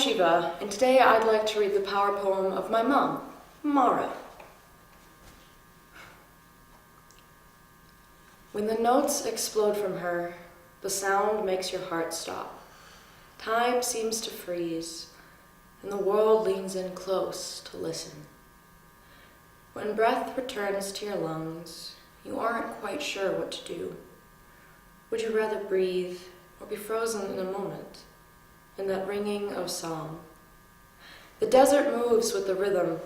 Shiva, and today I'd like to read the power poem of my mom, MaRa. When the notes explode from her, the sound makes your heart stop. Time seems to freeze, and the world leans in close to listen. When breath returns to your lungs, you aren't quite sure what to do. Would you rather breathe or be frozen in a moment, in that ringing of song? The desert moves with the rhythm,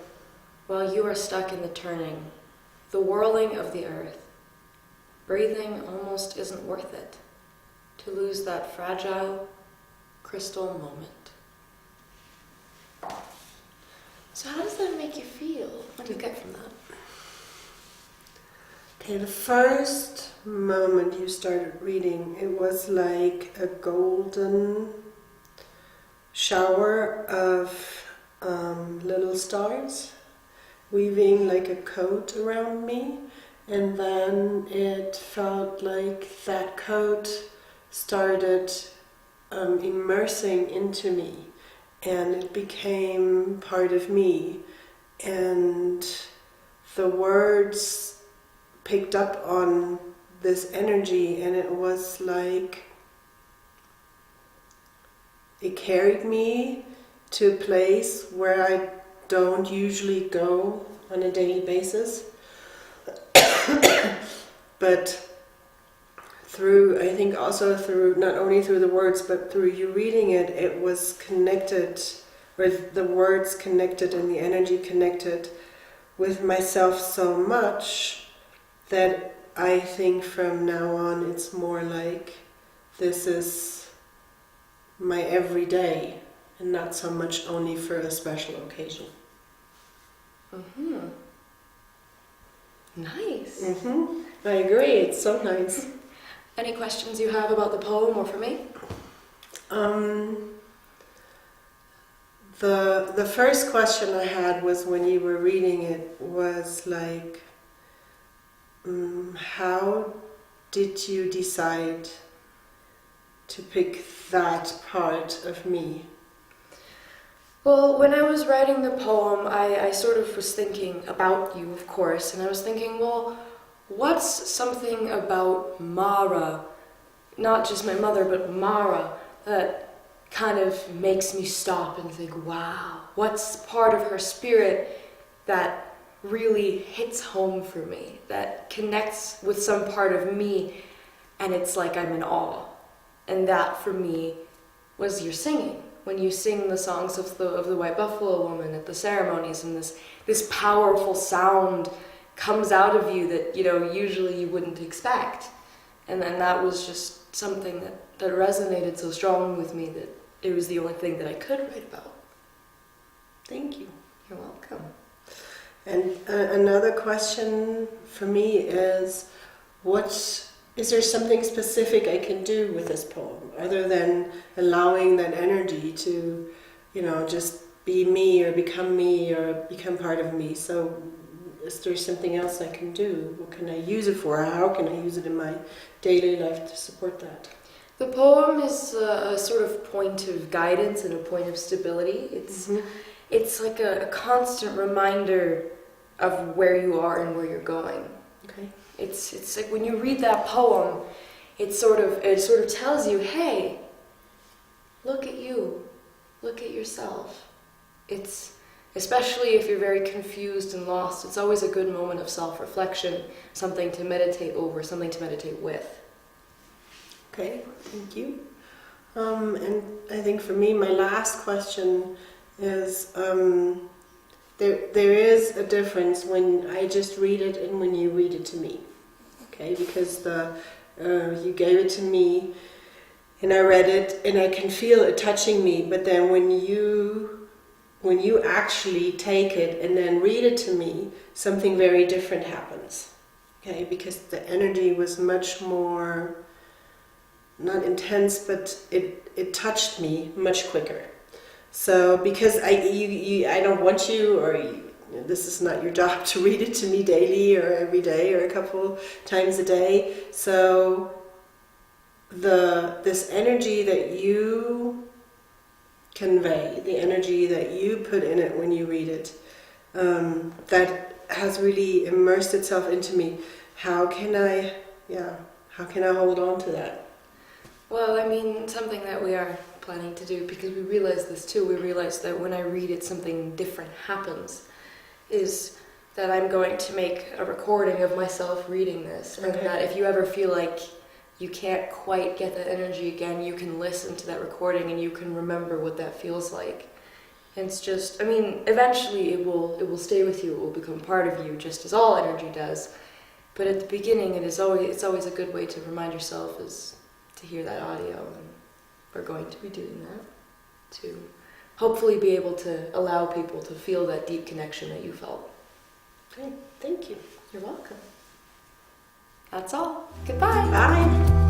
while you are stuck in the turning, the whirling of the earth. Breathing almost isn't worth it, to lose that fragile, crystal moment. So how does that make you feel? What do you get from that? Okay, the first moment you started reading, it was like a golden shower of little stars weaving like a coat around me, and then it felt like that coat started immersing into me, and it became part of me, and the words picked up on this energy, and it was like it carried me to a place where I don't usually go on a daily basis. But through, I think also through, not only through the words, but through you reading it, it was connected, with the words connected and the energy connected with myself so much that I think from now on it's more like this is my everyday and not so much only for a special occasion. Mm-hmm. Nice. Mm-hmm. I agree, it's so nice. Any questions you have about the poem or for me? The first question I had was when you were reading it was like, how did you decide to pick that part of me? Well, when I was writing the poem, I sort of was thinking about you, of course, and I was thinking, well, what's something about MaRa, not just my mother, but MaRa, that kind of makes me stop and think, wow, what's part of her spirit that really hits home for me, that connects with some part of me, and it's like I'm in awe. And that, for me, was your singing. When you sing the songs of the White Buffalo Woman at the ceremonies, and this powerful sound comes out of you that, usually you wouldn't expect. And then that was just something that resonated so strongly with me that it was the only thing that I could write about. Thank you. You're welcome. And another question for me is, is there something specific I can do with this poem other than allowing that energy to, just be me or become part of me? So is there something else I can do? What can I use it for? How can I use it in my daily life to support that? The poem is a sort of point of guidance and a point of stability. It's like a constant reminder of where you are and where you're going. Okay. It's like when you read that poem, it sort of tells you, hey, look at you, look at yourself. It's, especially if you're very confused and lost, it's always a good moment of self-reflection, something to meditate over, something to meditate with. Okay, thank you. And I think for me, my last question is, there is a difference when I just read it and when you read it to me. Okay, because you gave it to me and I read it and I can feel it touching me, but then when you actually take it and then read it to me, something very different happens. Okay, because the energy was much more, not intense, but it touched me much quicker. So because I don't want you, this is not your job to read it to me daily or every day or a couple times a day. So this energy that you convey, the energy that you put in it when you read it, that has really immersed itself into me. How can I hold on to that? Well, I mean, something that we are planning to do, because we realize this too, we realize that when I read it, something different happens, is that I'm going to make a recording of myself reading this, and that if you ever feel like you can't quite get that energy again, you can listen to that recording and you can remember what that feels like. And it's just, I mean, eventually it will stay with you, it will become part of you, just as all energy does. But at the beginning, it's always a good way to remind yourself is to hear that audio, and we're going to be doing that to hopefully be able to allow people to feel that deep connection that you felt. Okay, thank you. You're welcome. That's all. Goodbye. Bye.